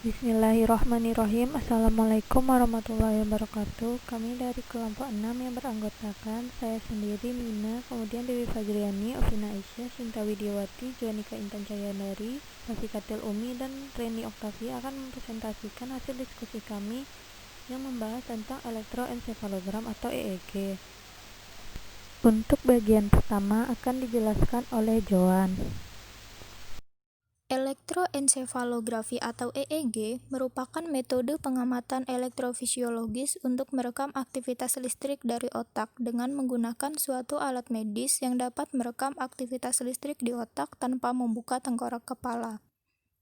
Bismillahirrahmanirrahim. Assalamualaikum warahmatullahi wabarakatuh. Kami dari kelompok 6 yang beranggotakan saya sendiri, Nina, kemudian Dewi Fajriani, Ovina Aisyah, Sinta Widiawati, Juanika Intan Cahyandari, Fasikatil Umi, dan Reni Oktavia akan mempresentasikan hasil diskusi kami yang membahas tentang elektroensefalogram atau EEG. Untuk bagian pertama akan dijelaskan oleh Joan. Elektroensefalografi atau EEG merupakan metode pengamatan elektrofisiologis untuk merekam aktivitas listrik dari otak dengan menggunakan suatu alat medis yang dapat merekam aktivitas listrik di otak tanpa membuka tengkorak kepala.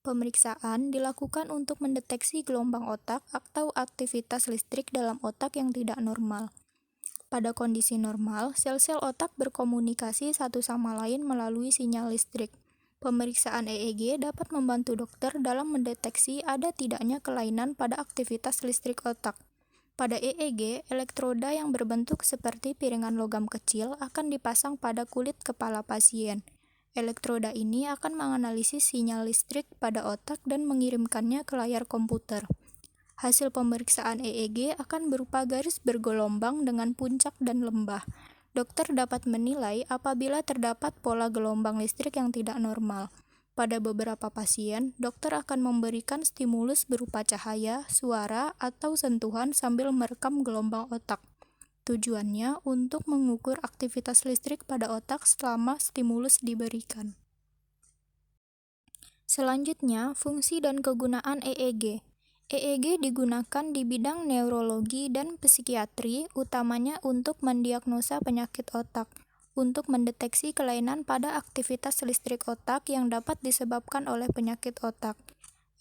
Pemeriksaan dilakukan untuk mendeteksi gelombang otak atau aktivitas listrik dalam otak yang tidak normal. Pada kondisi normal, sel-sel otak berkomunikasi satu sama lain melalui sinyal listrik. Pemeriksaan EEG dapat membantu dokter dalam mendeteksi ada tidaknya kelainan pada aktivitas listrik otak. Pada EEG, elektroda yang berbentuk seperti piringan logam kecil akan dipasang pada kulit kepala pasien. Elektroda ini akan menganalisis sinyal listrik pada otak dan mengirimkannya ke layar komputer. Hasil pemeriksaan EEG akan berupa garis bergelombang dengan puncak dan lembah. Dokter dapat menilai apabila terdapat pola gelombang listrik yang tidak normal. Pada beberapa pasien, dokter akan memberikan stimulus berupa cahaya, suara, atau sentuhan sambil merekam gelombang otak. Tujuannya untuk mengukur aktivitas listrik pada otak selama stimulus diberikan. Selanjutnya, fungsi dan kegunaan EEG. EEG digunakan di bidang neurologi dan psikiatri, utamanya untuk mendiagnosa penyakit otak, untuk mendeteksi kelainan pada aktivitas listrik otak yang dapat disebabkan oleh penyakit otak.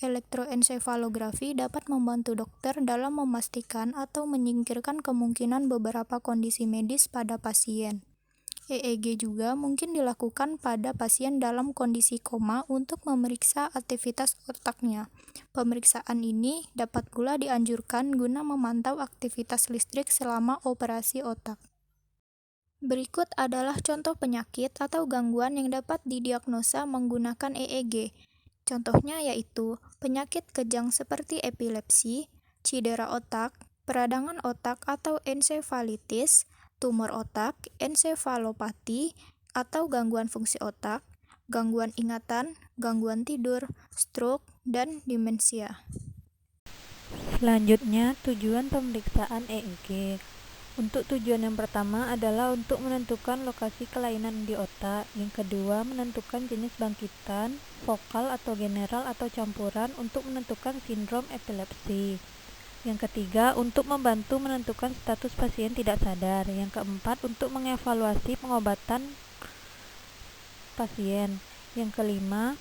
Elektroensefalografi dapat membantu dokter dalam memastikan atau menyingkirkan kemungkinan beberapa kondisi medis pada pasien. EEG juga mungkin dilakukan pada pasien dalam kondisi koma untuk memeriksa aktivitas otaknya. Pemeriksaan ini dapat pula dianjurkan guna memantau aktivitas listrik selama operasi otak. Berikut adalah contoh penyakit atau gangguan yang dapat didiagnosa menggunakan EEG. Contohnya yaitu penyakit kejang seperti epilepsi, cedera otak, peradangan otak atau ensefalitis, tumor otak, ensefalopati atau gangguan fungsi otak, gangguan ingatan, gangguan tidur, stroke, dan demensia. Selanjutnya, tujuan pemeriksaan EEG. Untuk tujuan yang pertama adalah untuk menentukan lokasi kelainan di otak. Yang kedua, menentukan jenis bangkitan, vokal atau general atau campuran untuk menentukan sindrom epilepsi. Yang ketiga, untuk membantu menentukan status pasien tidak sadar. Yang keempat, untuk mengevaluasi pengobatan pasien. Yang kelima,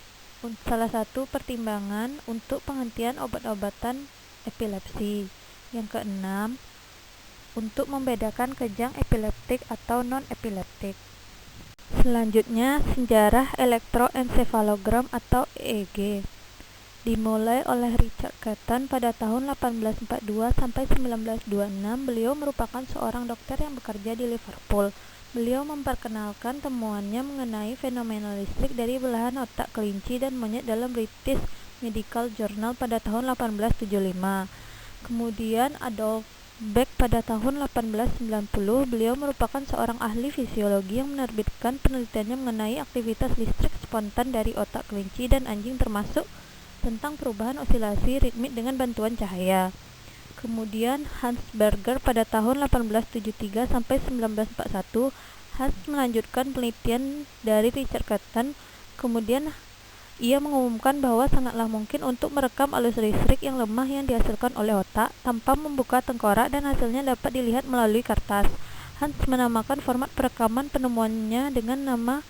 salah satu pertimbangan untuk penghentian obat-obatan epilepsi. Yang keenam, untuk membedakan kejang epileptik atau non-epileptik. Selanjutnya, sejarah elektroensefalogram atau EEG. Dimulai oleh Richard Catton pada tahun 1842 sampai 1926. Beliau merupakan seorang dokter yang bekerja di Liverpool. Beliau memperkenalkan temuannya mengenai fenomena listrik dari belahan otak kelinci dan monyet dalam British Medical Journal pada tahun 1875. Kemudian Adolf Beck pada tahun 1890, beliau merupakan seorang ahli fisiologi yang menerbitkan penelitiannya mengenai aktivitas listrik spontan dari otak kelinci dan anjing termasuk tentang perubahan osilasi ritmik dengan bantuan cahaya. Kemudian Hans Berger pada tahun 1873 sampai 1941, Hans melanjutkan penelitian dari Richard Catton. Kemudian ia mengumumkan bahwa sangatlah mungkin untuk merekam arus listrik yang lemah yang dihasilkan oleh otak tanpa membuka tengkorak dan hasilnya dapat dilihat melalui kertas. Hans menamakan format perekaman penemuannya dengan nama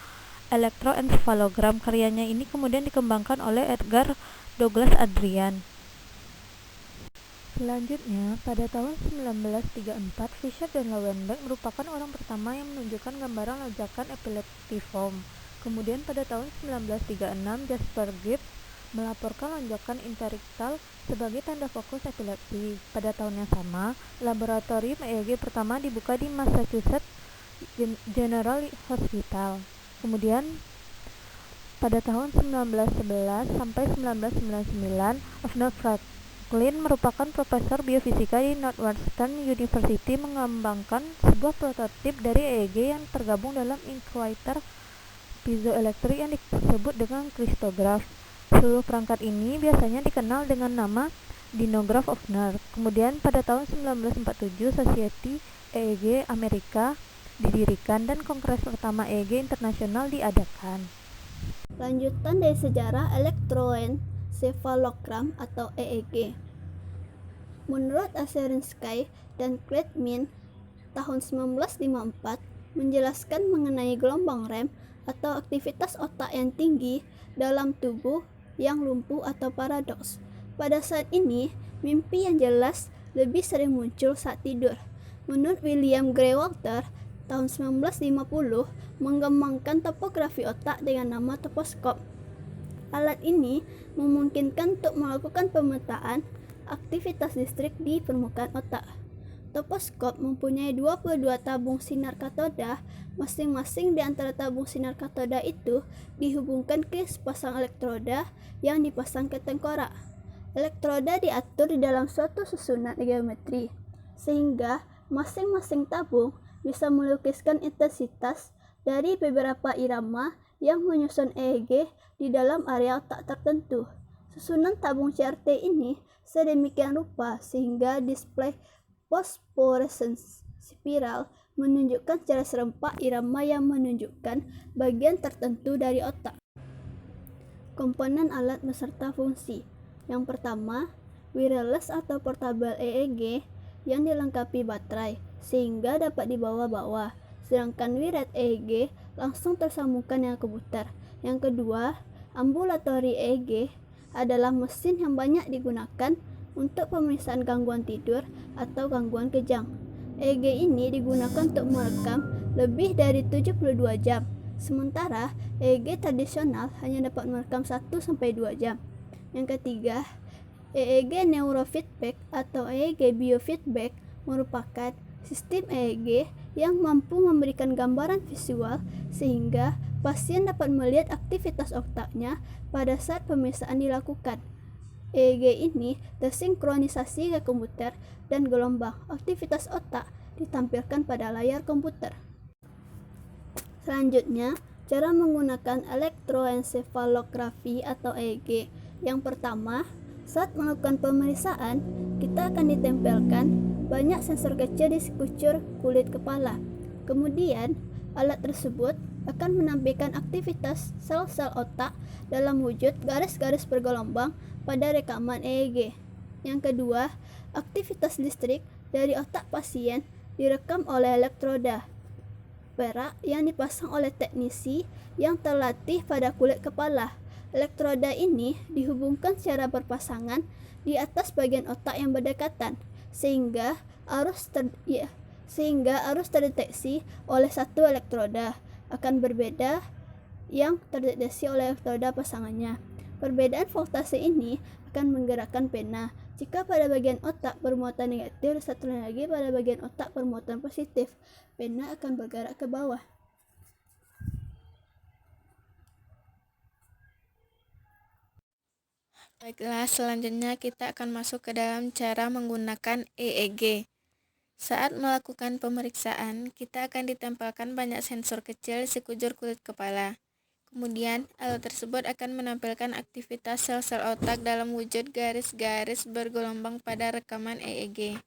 elektroensefalogram. Karyanya ini kemudian dikembangkan oleh Edgar Douglas Adrian. Selanjutnya, pada tahun 1934, Fisher dan Lowenberg merupakan orang pertama yang menunjukkan gambaran lonjakan epileptiform. Kemudian pada tahun 1936, Jasper Gibbs melaporkan lonjakan interictal sebagai tanda fokus epilepsi. Pada tahun yang sama, laboratorium EEG pertama dibuka di Massachusetts General Hospital. Kemudian Pada tahun 1911 sampai 1999, Oswald Franklin merupakan profesor biofisika di Northwestern University mengembangkan sebuah prototip dari EEG yang tergabung dalam inverter piezoelektrik yang disebut dengan kristograf. Seluruh perangkat ini biasanya dikenal dengan nama Dinograph of Nerve. Kemudian pada tahun 1947, Society EEG Amerika didirikan dan kongres pertama EEG internasional diadakan. Lanjutan dari sejarah elektroencephalogram atau EEG. Menurut Aserinsky dan Kleitman, tahun 1954 menjelaskan mengenai gelombang REM atau aktivitas otak yang tinggi dalam tubuh yang lumpuh atau paradoks. Pada saat ini, mimpi yang jelas lebih sering muncul saat tidur. Menurut William Gray Walter, tahun 1950 mengembangkan topografi otak dengan nama toposkop. Alat ini memungkinkan untuk melakukan pemetaan aktivitas listrik di permukaan otak. Toposkop mempunyai 22 tabung sinar katoda, masing-masing di antara tabung sinar katoda itu dihubungkan ke sepasang elektroda yang dipasang ke tengkorak. Elektroda diatur di dalam suatu susunan geometri, sehingga masing-masing tabung bisa melukiskan intensitas dari beberapa irama yang menyusun EEG di dalam area otak tertentu. Susunan tabung CRT ini sedemikian rupa sehingga display phosphorescence spiral menunjukkan secara serempak irama yang menunjukkan bagian tertentu dari otak. Komponen alat beserta fungsi. Yang pertama, wireless atau portable EEG yang dilengkapi baterai sehingga dapat dibawa-bawa, sedangkan wired EEG langsung tersambungkan dengan komputer. Yang kedua, ambulatory EEG adalah mesin yang banyak digunakan untuk pemeriksaan gangguan tidur atau gangguan kejang. EEG ini digunakan untuk merekam lebih dari 72 jam, sementara EEG tradisional hanya dapat merekam 1-2 jam. Yang ketiga, EEG neurofeedback atau EEG biofeedback merupakan sistem EEG yang mampu memberikan gambaran visual sehingga pasien dapat melihat aktivitas otaknya pada saat pemeriksaan dilakukan. EEG ini tersinkronisasi ke komputer dan gelombang aktivitas otak ditampilkan pada layar komputer. Selanjutnya, cara menggunakan elektroencephalografi atau EEG. Yang pertama, saat melakukan pemeriksaan, kita akan ditempelkan banyak sensor kecil di sekucur kulit kepala. Kemudian, alat tersebut akan menampilkan aktivitas sel-sel otak dalam wujud garis-garis bergelombang pada rekaman EEG. Yang kedua, aktivitas listrik dari otak pasien direkam oleh elektroda perak yang dipasang oleh teknisi yang terlatih pada kulit kepala. Elektroda ini dihubungkan secara berpasangan di atas bagian otak yang berdekatan, sehingga arus terdeteksi oleh satu elektroda akan berbeda yang terdeteksi oleh elektroda pasangannya. Perbedaan voltase ini akan menggerakkan pena. Jika pada bagian otak bermuatan negatif, satu lagi pada bagian otak bermuatan positif, pena akan bergerak ke bawah. Baiklah, selanjutnya kita akan masuk ke dalam cara menggunakan EEG. Saat melakukan pemeriksaan, kita akan ditempelkan banyak sensor kecil di sekujur kulit kepala. Kemudian, alat tersebut akan menampilkan aktivitas sel-sel otak dalam wujud garis-garis bergelombang pada rekaman EEG.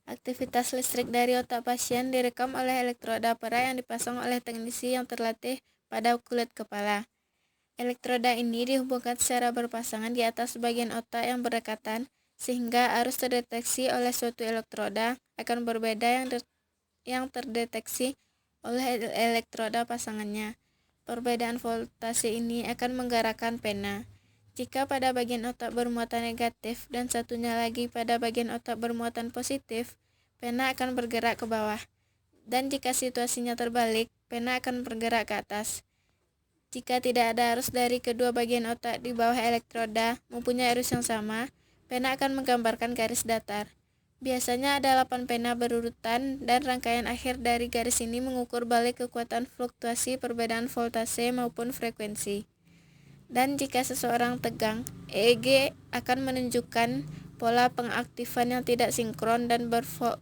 Aktivitas listrik dari otak pasien direkam oleh elektroda perak yang dipasang oleh teknisi yang terlatih pada kulit kepala. Elektroda ini dihubungkan secara berpasangan di atas bagian otak yang berdekatan, sehingga arus terdeteksi oleh suatu elektroda akan berbeda yang terdeteksi oleh elektroda pasangannya. Perbedaan voltase ini akan menggerakkan pena. Jika pada bagian otak bermuatan negatif dan satunya lagi pada bagian otak bermuatan positif, pena akan bergerak ke bawah. Dan jika situasinya terbalik, pena akan bergerak ke atas. Jika tidak ada arus dari kedua bagian otak di bawah elektroda mempunyai arus yang sama, pena akan menggambarkan garis datar. Biasanya ada 8 pena berurutan dan rangkaian akhir dari garis ini mengukur balik kekuatan fluktuasi perbedaan voltase maupun frekuensi. Dan jika seseorang tegang, EEG akan menunjukkan pola pengaktifan yang tidak sinkron dan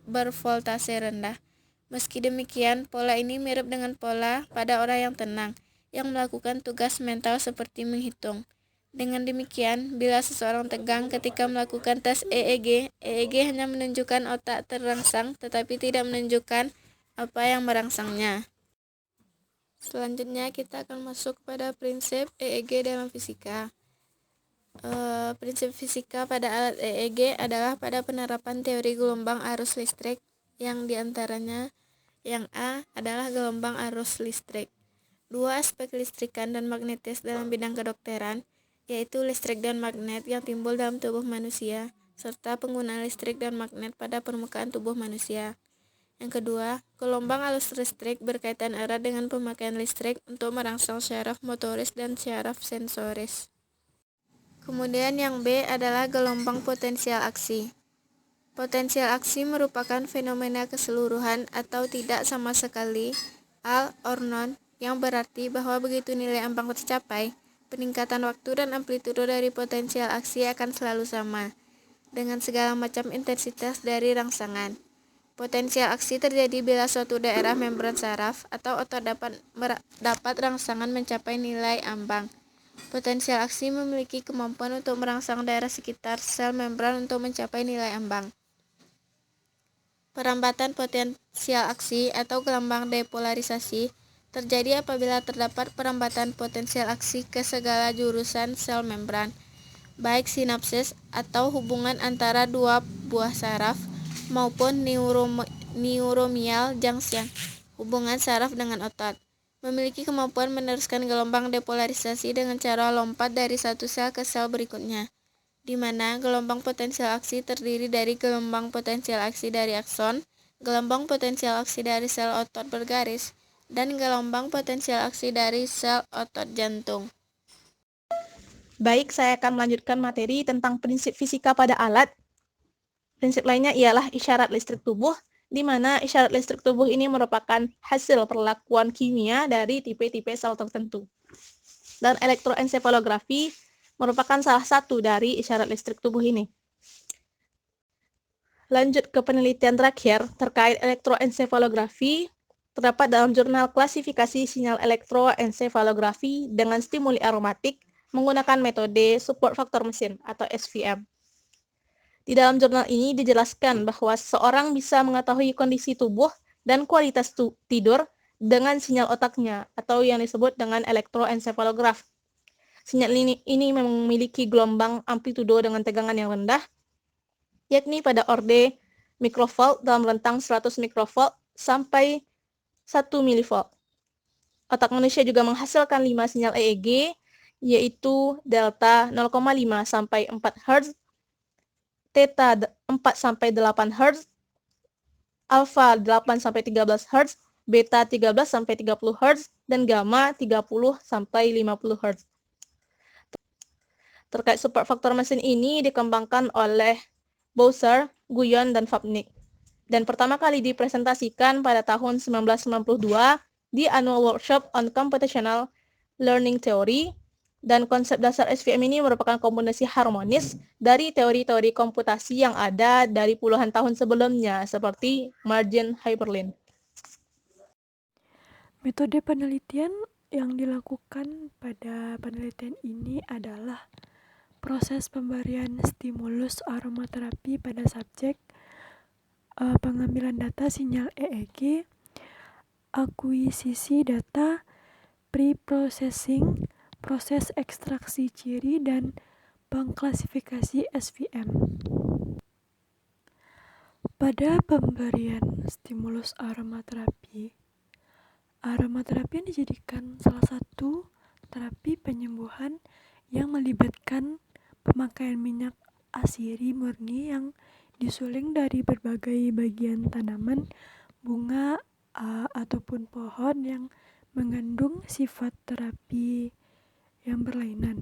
bervoltase rendah. Meski demikian, pola ini mirip dengan pola pada orang yang tenang, yang melakukan tugas mental seperti menghitung. Dengan demikian, bila seseorang tegang ketika melakukan tes EEG, EEG hanya menunjukkan otak terangsang tetapi tidak menunjukkan apa yang merangsangnya. Selanjutnya kita akan masuk pada prinsip EEG dalam fisika. Prinsip fisika pada alat EEG adalah pada penerapan teori gelombang arus listrik, yang diantaranya yang A adalah gelombang arus listrik. Dua aspek listrikan dan magnetis dalam bidang kedokteran, yaitu listrik dan magnet yang timbul dalam tubuh manusia, serta penggunaan listrik dan magnet pada permukaan tubuh manusia. Yang kedua, gelombang arus listrik berkaitan erat dengan pemakaian listrik untuk merangsang syaraf motoris dan syaraf sensoris. Kemudian yang B adalah gelombang potensial aksi. Potensial aksi merupakan fenomena keseluruhan atau tidak sama sekali, all or none, yang berarti bahwa begitu nilai ambang tercapai, peningkatan waktu dan amplitudo dari potensial aksi akan selalu sama, dengan segala macam intensitas dari rangsangan. Potensial aksi terjadi bila suatu daerah membran saraf atau otot dapat rangsangan mencapai nilai ambang. Potensial aksi memiliki kemampuan untuk merangsang daerah sekitar sel membran untuk mencapai nilai ambang. Perambatan potensial aksi atau gelombang depolarisasi terjadi apabila terdapat perambatan potensial aksi ke segala jurusan sel membran, baik sinapsis atau hubungan antara dua buah saraf maupun neuromial junction, hubungan saraf dengan otot. Memiliki kemampuan meneruskan gelombang depolarisasi dengan cara lompat dari satu sel ke sel berikutnya, di mana gelombang potensial aksi terdiri dari gelombang potensial aksi dari akson, gelombang potensial aksi dari sel otot bergaris, dan gelombang potensial aksi dari sel otot jantung. Baik, saya akan melanjutkan materi tentang prinsip fisika pada alat. Prinsip lainnya ialah isyarat listrik tubuh, di mana isyarat listrik tubuh ini merupakan hasil perlakuan kimia dari tipe-tipe sel tertentu. Dan elektroensefalografi merupakan salah satu dari isyarat listrik tubuh ini. Lanjut ke penelitian terakhir terkait elektroensefalografi, terdapat dalam jurnal klasifikasi sinyal elektroensefalografi dengan stimuli aromatik menggunakan metode support factor machine atau SVM. Di dalam jurnal ini dijelaskan bahwa seseorang bisa mengetahui kondisi tubuh dan kualitas tidur dengan sinyal otaknya atau yang disebut dengan elektroensefalograf. Sinyal ini memiliki gelombang amplitudo dengan tegangan yang rendah, yakni pada orde mikrovolt dalam rentang 100 mikrovolt sampai 1 milivolt. Otak manusia juga menghasilkan 5 sinyal EEG, yaitu delta 0,5 sampai 4 Hz, theta 4 sampai 8 Hz, alfa 8 sampai 13 Hz, beta 13 sampai 30 Hz, dan gamma 30 sampai 50 Hz. Terkait support factor machine ini dikembangkan oleh Bowser, Guyon, dan Vapnik. Dan pertama kali dipresentasikan pada tahun 1992 di Annual Workshop on Computational Learning Theory. Dan konsep dasar SVM ini merupakan kombinasi harmonis dari teori-teori komputasi yang ada dari puluhan tahun sebelumnya, seperti margin hyperlink. Metode penelitian yang dilakukan pada penelitian ini adalah proses pemberian stimulus aromaterapi pada subjek, pengambilan data sinyal EEG, akuisisi data, pre-processing, proses ekstraksi ciri, dan pengklasifikasi SVM. Pada pemberian stimulus aromaterapi dijadikan salah satu terapi penyembuhan yang melibatkan pemakaian minyak asiri murni yang disuling dari berbagai bagian tanaman, bunga, ataupun pohon yang mengandung sifat terapi yang berlainan.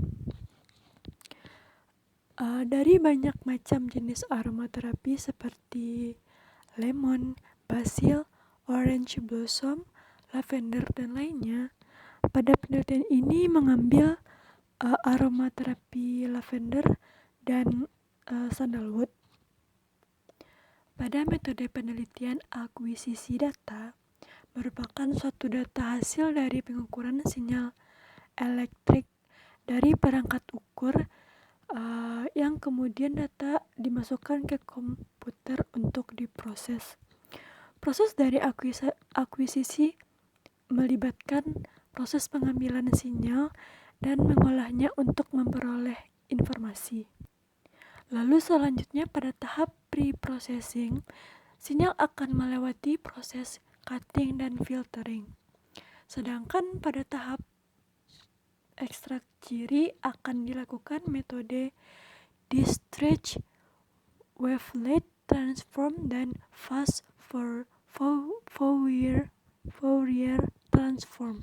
Dari banyak macam jenis aromaterapi seperti lemon, basil, orange blossom, lavender, dan lainnya, pada penelitian ini mengambil aromaterapi lavender dan sandalwood. Pada metode penelitian akuisisi data merupakan suatu data hasil dari pengukuran sinyal elektrik dari perangkat ukur yang kemudian data dimasukkan ke komputer untuk diproses. Proses dari akuisisi melibatkan proses pengambilan sinyal dan mengolahnya untuk memperoleh informasi. Lalu selanjutnya pada tahap pre-processing, sinyal akan melewati proses cutting dan filtering. Sedangkan pada tahap ekstrak ciri akan dilakukan metode Dirichlet, wavelet transform, dan fast Fourier transform.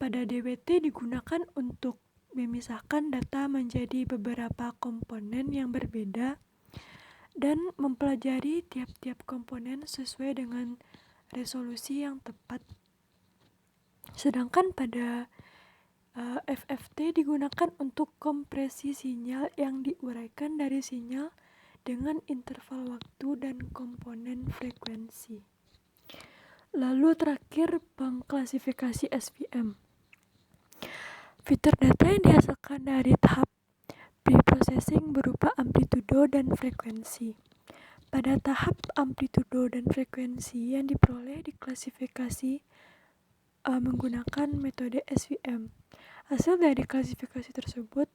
Pada DWT digunakan untuk memisahkan data menjadi beberapa komponen yang berbeda dan mempelajari tiap-tiap komponen sesuai dengan resolusi yang tepat. Sedangkan pada FFT digunakan untuk kompresi sinyal yang diuraikan dari sinyal dengan interval waktu dan komponen frekuensi. Lalu terakhir pengklasifikasi SVM. Fitur data yang dihasilkan dari tahap pre-processing berupa amplitudo dan frekuensi. Pada tahap amplitudo dan frekuensi yang diperoleh diklasifikasi menggunakan metode SVM. Hasil dari klasifikasi tersebut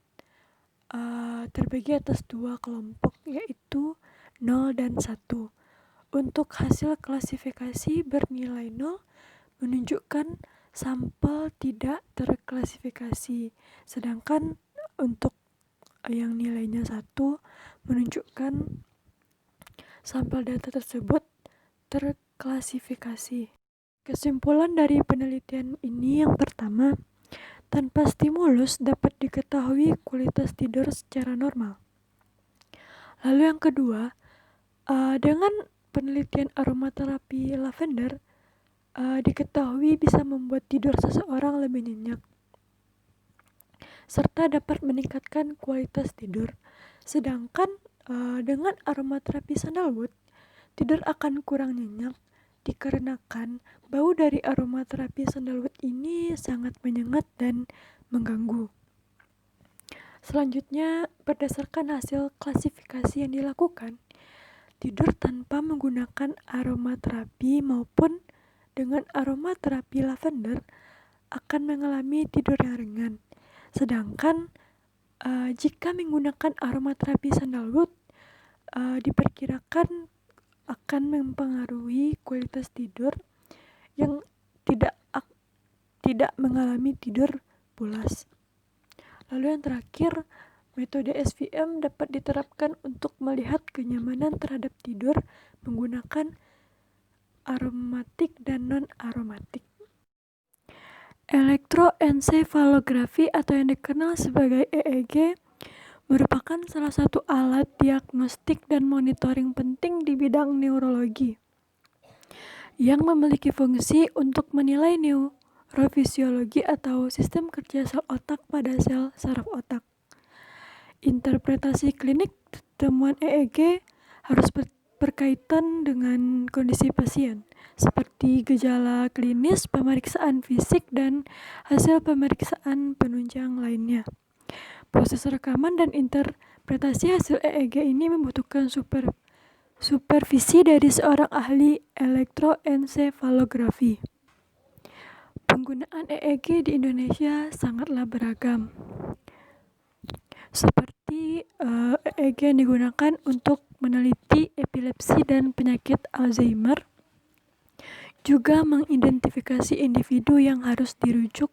terbagi atas dua kelompok, yaitu 0 dan 1. Untuk hasil klasifikasi bernilai 0 menunjukkan sampel tidak terklasifikasi, sedangkan untuk yang nilainya 1 menunjukkan sampel data tersebut terklasifikasi. Kesimpulan dari penelitian ini yang pertama, tanpa stimulus dapat diketahui kualitas tidur secara normal. Lalu yang kedua, dengan penelitian aromaterapi lavender, diketahui bisa membuat tidur seseorang lebih nyenyak, serta dapat meningkatkan kualitas tidur. Sedangkan dengan aromaterapi sandalwood, tidur akan kurang nyenyak dikarenakan bau dari aromaterapi sandalwood ini sangat menyengat dan mengganggu. Selanjutnya, berdasarkan hasil klasifikasi yang dilakukan, tidur tanpa menggunakan aromaterapi maupun dengan aromaterapi lavender akan mengalami tidur yang ringan. Sedangkan jika menggunakan aromaterapi sandalwood, diperkirakan akan mempengaruhi kualitas tidur yang tidak mengalami tidur pulas. Lalu yang terakhir, metode SVM dapat diterapkan untuk melihat kenyamanan terhadap tidur menggunakan aromatik dan non-aromatik. Elektroensefalografi atau yang dikenal sebagai EEG merupakan salah satu alat diagnostik dan monitoring penting di bidang neurologi yang memiliki fungsi untuk menilai neurofisiologi atau sistem kerja sel otak pada sel saraf otak. Interpretasi klinik temuan EEG harus berkaitan dengan kondisi pasien, seperti gejala klinis, pemeriksaan fisik, dan hasil pemeriksaan penunjang lainnya. Proses rekaman dan interpretasi hasil EEG ini membutuhkan supervisi dari seorang ahli elektroensefalografi. Penggunaan EEG di Indonesia sangatlah beragam. Seperti EEG yang digunakan untuk meneliti epilepsi dan penyakit Alzheimer, juga mengidentifikasi individu yang harus dirujuk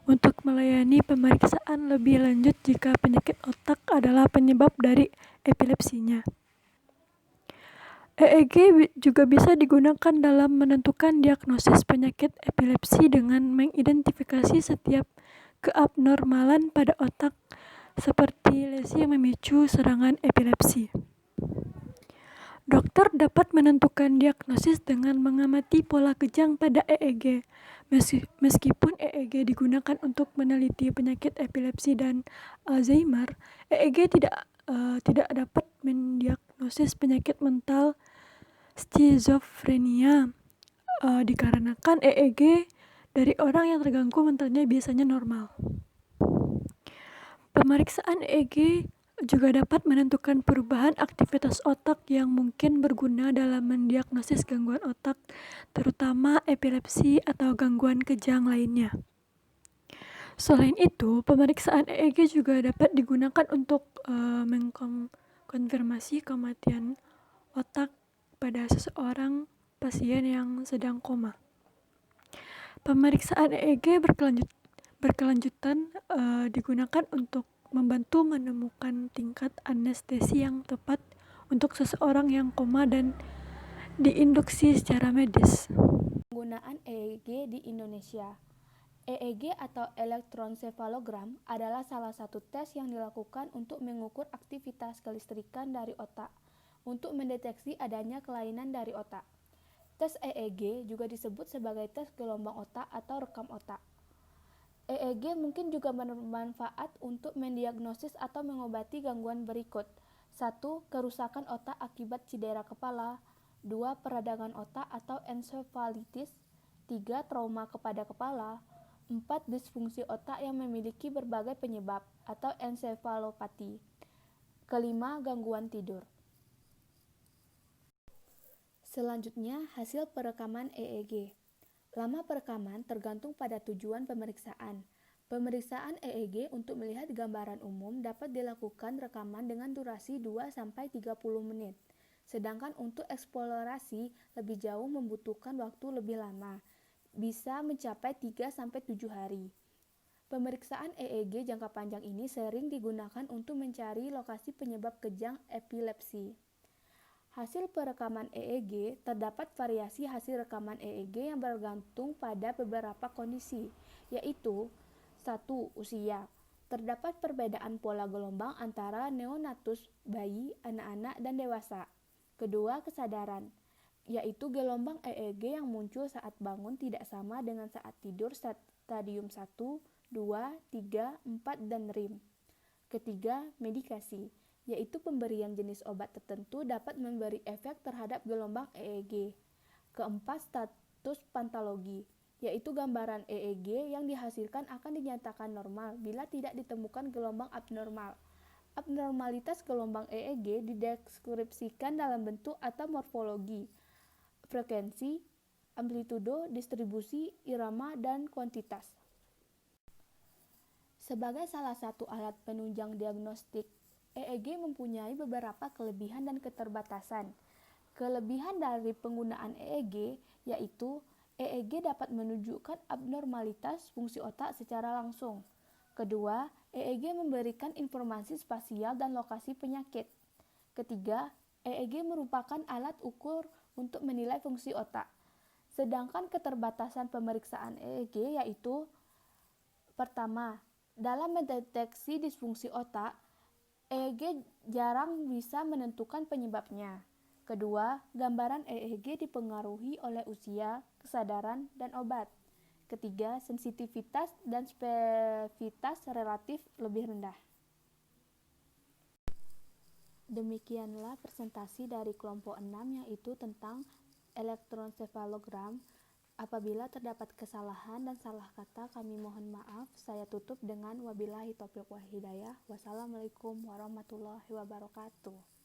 untuk melayani pemeriksaan lebih lanjut jika penyakit otak adalah penyebab dari epilepsinya. EEG juga bisa digunakan dalam menentukan diagnosis penyakit epilepsi dengan mengidentifikasi setiap keabnormalan pada otak seperti lesi yang memicu serangan epilepsi. Dokter dapat menentukan diagnosis dengan mengamati pola kejang pada EEG, Meskipun EEG digunakan untuk meneliti penyakit epilepsi dan Alzheimer, EEG tidak dapat mendiagnosis penyakit mental skizofrenia, dikarenakan EEG dari orang yang terganggu mentalnya biasanya normal. Pemeriksaan EEG juga dapat menentukan perubahan aktivitas otak yang mungkin berguna dalam mendiagnosis gangguan otak, terutama epilepsi atau gangguan kejang lainnya. Selain itu, pemeriksaan EEG juga dapat digunakan untuk mengkonfirmasi kematian otak pada seseorang pasien yang sedang koma. Pemeriksaan EEG berkelanjutan digunakan untuk membantu menemukan tingkat anestesi yang tepat untuk seseorang yang koma dan diinduksi secara medis. Penggunaan EEG di Indonesia. EEG atau elektroensefalogram adalah salah satu tes yang dilakukan untuk mengukur aktivitas kelistrikan dari otak untuk mendeteksi adanya kelainan dari otak. Tes EEG juga disebut sebagai tes gelombang otak atau rekam otak. EEG mungkin juga bermanfaat untuk mendiagnosis atau mengobati gangguan berikut. 1. Kerusakan otak akibat cedera kepala. 2. Peradangan otak atau ensefalitis. 3. Trauma kepada kepala. 4. Disfungsi otak yang memiliki berbagai penyebab atau ensefalopati. Kelima, gangguan tidur. Selanjutnya, hasil perekaman EEG. Lama perekaman tergantung pada tujuan pemeriksaan. Pemeriksaan EEG untuk melihat gambaran umum dapat dilakukan rekaman dengan durasi 2-30 menit. Sedangkan untuk eksplorasi lebih jauh membutuhkan waktu lebih lama, bisa mencapai 3-7 hari. Pemeriksaan EEG jangka panjang ini sering digunakan untuk mencari lokasi penyebab kejang epilepsi. Hasil perekaman EEG, terdapat variasi hasil rekaman EEG yang bergantung pada beberapa kondisi, yaitu 1. Usia. Terdapat perbedaan pola gelombang antara neonatus, bayi, anak-anak, dan dewasa. Kedua, kesadaran, yaitu gelombang EEG yang muncul saat bangun tidak sama dengan saat tidur stadium 1, 2, 3, 4, dan REM. Ketiga, medikasi, yaitu pemberian jenis obat tertentu dapat memberi efek terhadap gelombang EEG. Keempat, status pantologi, yaitu gambaran EEG yang dihasilkan akan dinyatakan normal bila tidak ditemukan gelombang abnormal. Abnormalitas gelombang EEG dideskripsikan dalam bentuk atau morfologi, frekuensi, amplitudo, distribusi, irama, dan kuantitas. Sebagai salah satu alat penunjang diagnostik, EEG mempunyai beberapa kelebihan dan keterbatasan. Kelebihan dari penggunaan EEG yaitu EEG dapat menunjukkan abnormalitas fungsi otak secara langsung. Kedua, EEG memberikan informasi spasial dan lokasi penyakit. Ketiga, EEG merupakan alat ukur untuk menilai fungsi otak. Sedangkan keterbatasan pemeriksaan EEG yaitu: pertama, dalam mendeteksi disfungsi otak, EEG jarang bisa menentukan penyebabnya. Kedua, gambaran EEG dipengaruhi oleh usia, kesadaran, dan obat. Ketiga, sensitivitas dan spesifitas relatif lebih rendah. Demikianlah presentasi dari kelompok 6 yaitu tentang elektroensefalogram. Apabila terdapat kesalahan dan salah kata, kami mohon maaf. Saya tutup dengan wabillahi taufiq wal hidayah. Wassalamualaikum warahmatullahi wabarakatuh.